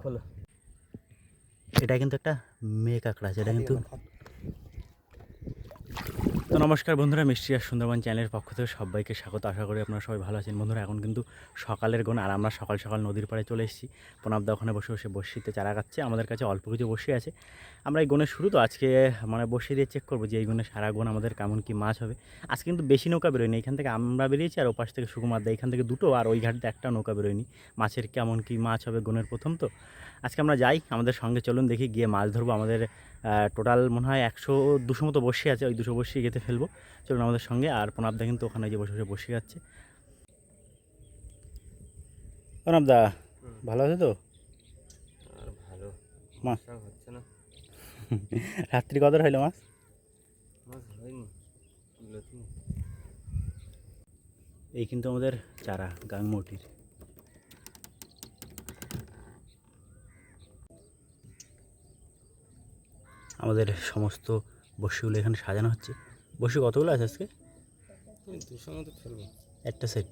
খোলো। এটা কিন্তু একটা মেয়ে কাঁকড়া আছে, এটা কিন্তু। তো নমস্কার বন্ধুরা, মিষ্টি আর সুন্দরবন চ্যানেলের পক্ষ থেকে সবাইকে স্বাগত। আশা করি আপনারা সবাই ভালো আছেন। বন্ধুরা এখন কিন্তু সকালের গোন, আর আমরা সকাল সকাল নদীর পাড়ে চলে এসেছি। প্রণবদা ওখানে বসে বসে বড়শিতে চারা গাচ্ছে। আমাদের কাছে অল্প কিছু বড়শি আছে, আমরা এই গোনের শুরু তো আজকে মানে বড়শি দিয়ে চেক করবো যে এই গোনে সারা গোন আমাদের কেমন কি মাছ হবে। আজকে কিন্তু বেশি নৌকা বেরোয়নি, এখান থেকে আমরা বেরিয়েছি আর ওপাশ থেকে সুকুমার দা, এখান থেকে দুটো, আর ওই ঘাটতে একটা নৌকা বেরোয়নি। মাছের কেমন কি মাছ হবে গোনের প্রথম তো। আজকে আমরা যাই, আমাদের সঙ্গে চলুন, দেখি গিয়ে মাছ ধরবো। আমাদের টোটাল মনে হয় 100-200 মতো বসে আছে, ওই 200 বসে গেতে ফেলবো। চলুন আমাদের সঙ্গে। আর প্রণবদা কিন্তু ওখানে যে বসে বসে বসে যাচ্ছে। প্রণবদা ভালো আছে তো? আর ভালো মাছ হচ্ছে না। রাত্রি কত হইলো মাছ? মাছ হয়নি। এই কিন্তু আমাদের চারা গাংমটির। আমাদের সমস্ত বসিগুলো এখানে সাজানো হচ্ছে। বসি কতগুলো আছে আজকে? 200 মতো ফেলবো একটা সেট।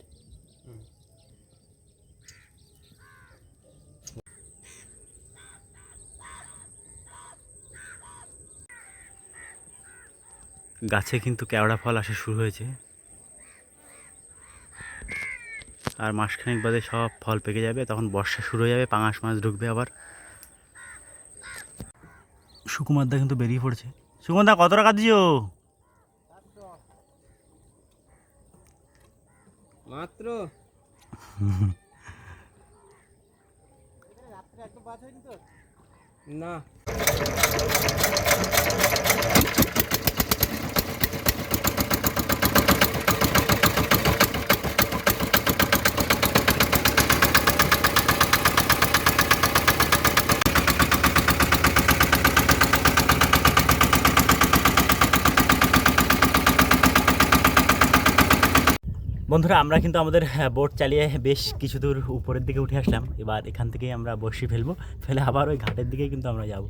গাছে কিন্তু কেওড়া ফল আসা শুরু হয়েছে, আর মাসখানেক বাদে সব ফল পেকে যাবে, তখন বর্ষা শুরু হয়ে যাবে, পাঙাশ মাছ ঢুকবে আবার। সুকুমারদা কিন্তু বেরিয়ে পড়ছে। সুকুমারদা কত টাকা দিও? মাত্র। না বন্ধুরা আমরা কিন্তু আমাদের বোট চালিয়ে বেশ কিছু দূর উপরের দিকে উঠে আসলাম। এবার এখান থেকেই আমরা বড়শি ফেলবো, ফেলে আবার ওই ঘাটের দিকেই কিন্তু আমরা যাব।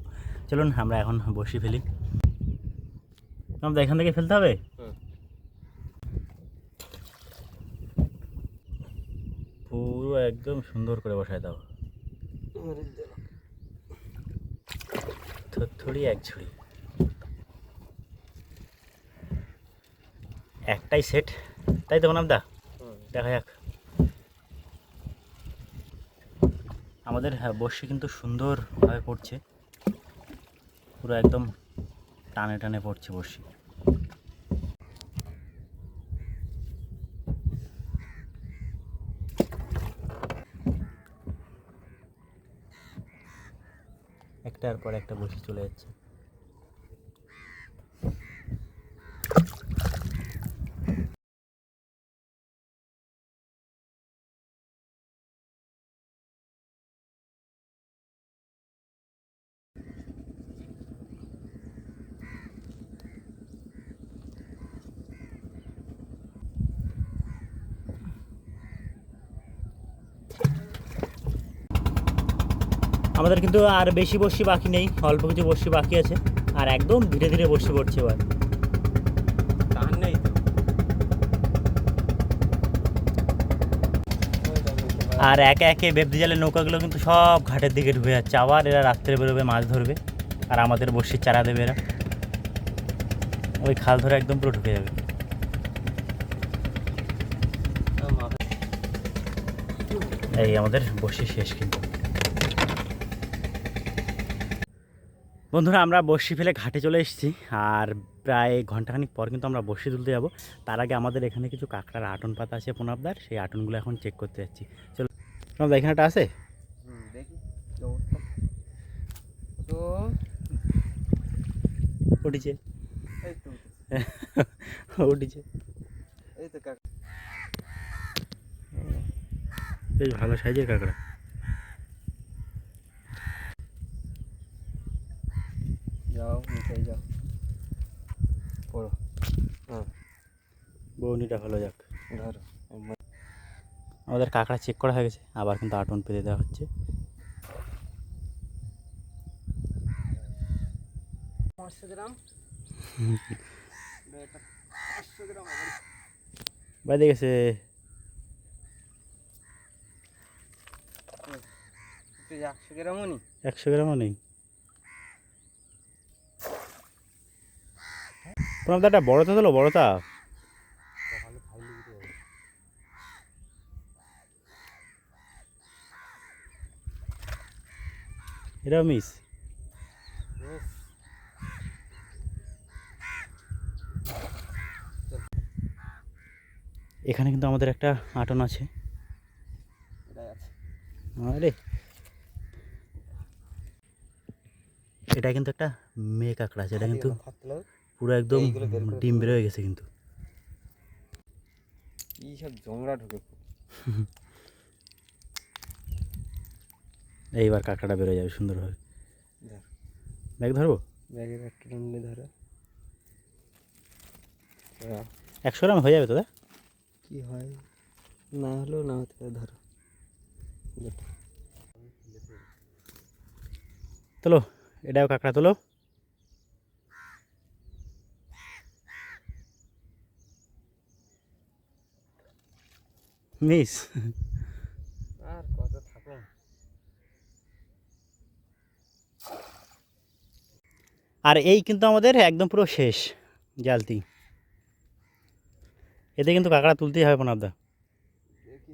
চলুন আমরা এখন বড়শি ফেলি। আমরা এখান থেকে ফেলতে হবে। পুরো একদম সুন্দর করে বসায় দাও। থরি এক ঝুড়ি, একটাই সেট, তাই তো প্রণবদা? দেখা যাক। আমাদের বড়শি কিন্তু সুন্দরভাবে পড়ছে, পুরো একদম টানে টানে পড়ছে বড়শি। একটার পর একটা বড়শি চলে যাচ্ছে। আমাদের কিন্তু আর বেশি বড়শি বাকি নেই, অল্প কিছু বড়শি বাকি আছে, আর একদম ধীরে ধীরে বড়শি পড়ছে এবার। টান নেই তো। আর একে একে বেবদি জালের নৌকাগুলো কিন্তু সব ঘাটের দিকে ঢুকে যাচ্ছে। আবার এরা রাত্রে বেরোবে মাছ ধরবে, আর আমাদের বড়শির চারা দেবে এরা। ওই খাল ধরে একদম পুরো ঢুকে যাবে। এই আমাদের বড়শি শেষ কিন্তু। বন্ধুরা আমরা বড়শি ফেলে ঘাটে চলে এসেছি, আর প্রায় ঘন্টাখানিক পর কিন্তু আমরা বড়শি তুলতে যাব। তার আগে আমাদের এখানে কিছু কাঁকড়ার আটন পাতা আছে প্রণবদার, সেই আটনগুলো এখন চেক করতে যাচ্ছি। চলো প্রণবদা, এখানে একটা আছে। দেখি তো উঠিছে, এই তো উঠিছে। এই তো কাকা। বেশ ভালো সাইজের কাঁকড়া। যাও নিচে যাও, পড়ো। বউনিটা ভালো যাক। ধরো। আমাদের কাঁকড়া চেক করা হয়ে গেছে, আবার কিন্তু আটন পেতে দেওয়া হচ্ছে। 500 গ্রাম। এটা 500 গ্রাম বাইরে গেছে। কেজি 100 গ্রামও নেই। 100 গ্রামও নেই। প্রণব দা একটা বড়টা দিলো, বড়টা। এটাও মিস। এখানে কিন্তু আমাদের একটা আটন আছে। এটাই আছে। আরে এটা কিন্তু একটা মেয়ে কাঁকড়া আছে, এটা কিন্তু পুরো একদম এইগুলো বের করে ডিম তুলবো। বের হয়ে গেছে কিন্তু। কি সব জংড়া ঢুকে। এইবার কাঁকড়াটা বেরোয় যাবে সুন্দরভাবে। ধর, ব্যাগ ধরবো। ব্যাগের একটা টানলে ধরো। 100 গ্রাম হয়ে যাবে তো? কি হয় না হলেও না হতে পারে, ধরো। তোলো, এটাও কাঁকড়া তোলো। মিস। আর কত থাকো। আর এই কিন্তু আমাদের একদম পুরো শেষ জালতি। এতে কিন্তু কাঁকড়া তুলতেই হবে প্রণবদা। দেখি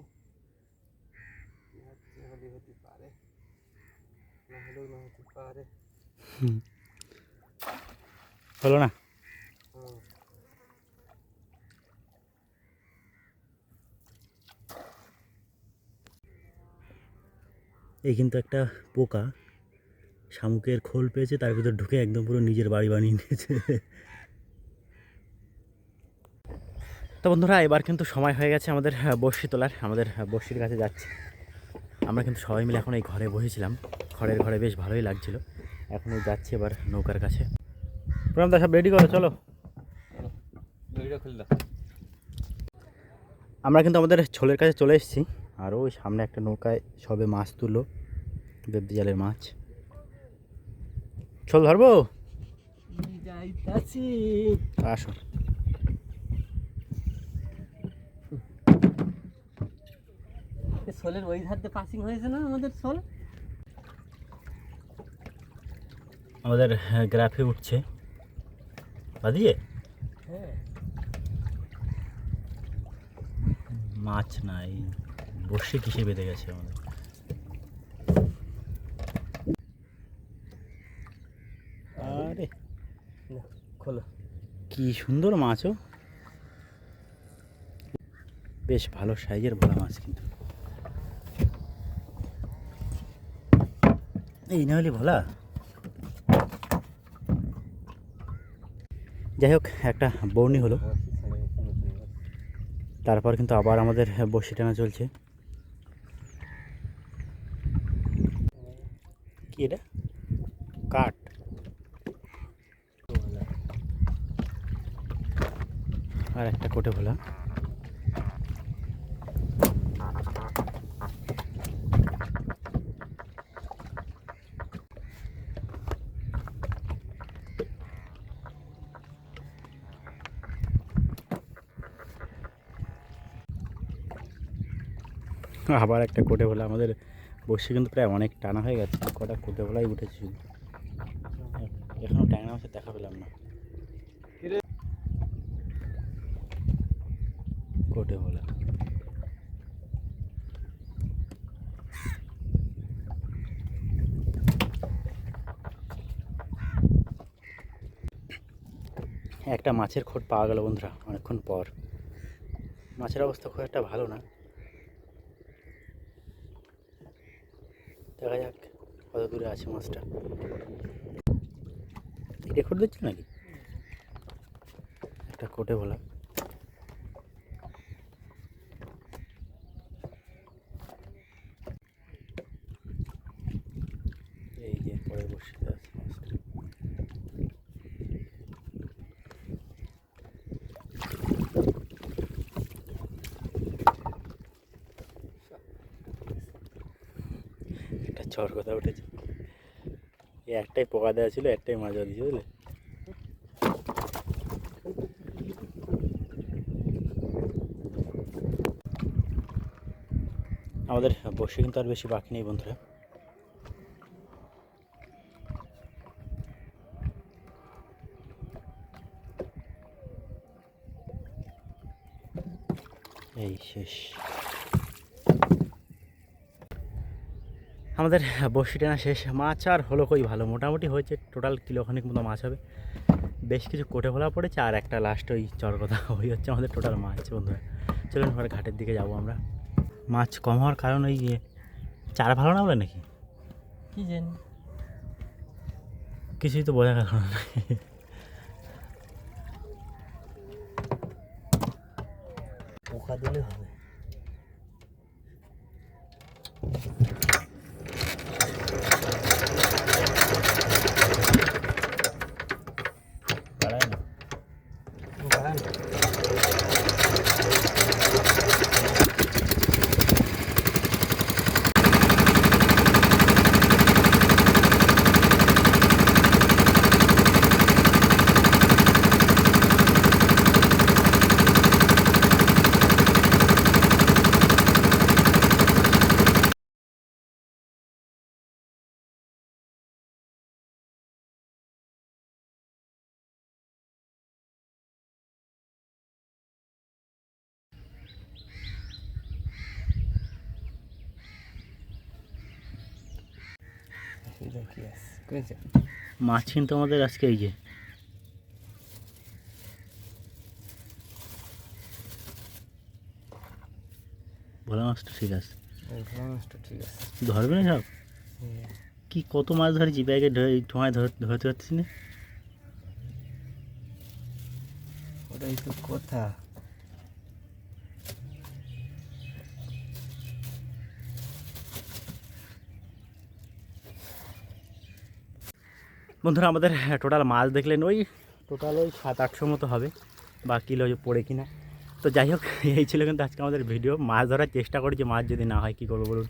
কি হচ্ছে, হলে হতে পারে, না হলেও না হতে পারে। হলো না। হুম। এই কিন্তু একটা পোকা শামুকের খোল পেয়েছে, তার ভিতর ঢুকে একদম পুরো নিজের বাড়ি বানিয়ে নিয়েছে। তো বন্ধুরা, এবার কিন্তু সময় হয়ে গেছে আমাদের বড়শি তোলার। আমাদের বড়শির কাছে যাচ্ছি আমরা, কিন্তু সবাই মিলে এখন এই ঘরে বসেছিলাম। খড়ের ঘরে বেশ ভালোই লাগছিল। এখন এই যাচ্ছি এবার নৌকার কাছে। প্রণবদা সব রেডি করো, চলো। দড়িটা খুলে দাও। আমরা কিন্তু আমাদের ছোলের কাছে চলে এসেছি। আর ওই সামনে একটা নৌকায় সবে মাছ তুললো, বেবদি জালের মাছ। ছোল ধরবো, যাইতাছি। আসো। সোলের ওই ধার দিয়ে পাসিং হয়েছে না আমাদের সোল। আমাদের গ্রাফে উঠছে বাদিয়ে হ্যাঁ, মাছ নাই, বসে কিসে বেঁধে গেছে আমাদের। আরে খোলো। কি সুন্দর মাছও, বেশ ভালো সাইজের ভোলা মাছ কিন্তু। এই না হলে ভোলা। যাই হোক, একটা বর্ণি হলো। তারপর কিন্তু আবার আমাদের বড়শি টানা চলছে। কি এটা? কাঠ। আর একটা কোটে ভোলা। আবার একটা কোটে ভোলা। আমাদের বড়শি কিন্তু প্রায় অনেক টানা হয়ে গেছে, কটা কোটে ভোলাই উঠেছে শুধু। এখনও ট্যাংরা মাছের দেখা পেলাম না। কোটে ভোলা। একটা মাছের খোঁট পাওয়া গেল বন্ধুরা অনেকক্ষণ পর। মাছের অবস্থা খুব একটা ভালো না, দেখা যাক কত দূরে আছে মাছটা। রেকর্ড দিচ্ছিল নাকি? একটা কোটে ভোলা। এই যে পরে বসে আছে মাছটা। একটা চর কথা উঠেছে। এই একটাই পোকা দেওয়া ছিল, একটাই মাছ দিয়েছে, বুঝলে। আমাদের বসে কিন্তু আর বেশি বাকি নেই বন্ধুরা। এই শেষ। আমাদের বড়শি টানা শেষ। মাছ আর হলো কই ভালো, মোটামুটি হয়েছে, টোটাল কিলোখানিক মতো মাছ হবে। বেশ কিছু কোটে ভোলা পড়েছে আর একটা লাস্ট ওই চরকথা, ওই হচ্ছে আমাদের টোটাল মাছ বন্ধুরা। চলুন এবার ঘাটের দিকে যাবো আমরা। মাছ কম হওয়ার কারণ ওই চারা ভালো না বলে নাকি কি জানি, কিছুই তো বোঝা গেল না। পোকা দিলে হবে। বাড়ায় না। বাড়ান। কি আছে কইছে? মাছ কিন্তু আমাদের আজকে এই যে ভোলা মাছটা ঠিক আছে, ভোলা মাছটা ঠিক আছে। ধরবে না সব? কি কত মাছ ধরেছি, ব্যাগে ঠোঁয়ায় ধরতে পারছিস না। ওটাই তো কথা। বন্ধুরা আমাদের টোটাল মাছ দেখলেন, ওই টোটাল ওই 700-800 মতো হবে, বা কিলো পড়ে কিনা। তো যাই হোক, এই ছিল কিন্তু আজকে আমাদের ভিডিও। মাছ ধরার চেষ্টা করেছি, মাছ যদি না হয় কী করবো বলুন।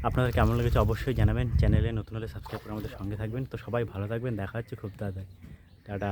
আপনাদের কেমন লেগেছে অবশ্যই জানাবেন। চ্যানেলে নতুন হলে সাবস্ক্রাইব করে আমাদের সঙ্গে থাকবেন। তো সবাই ভালো থাকবেন, দেখা হচ্ছে খুব তাড়াতাড়ি। টাটা।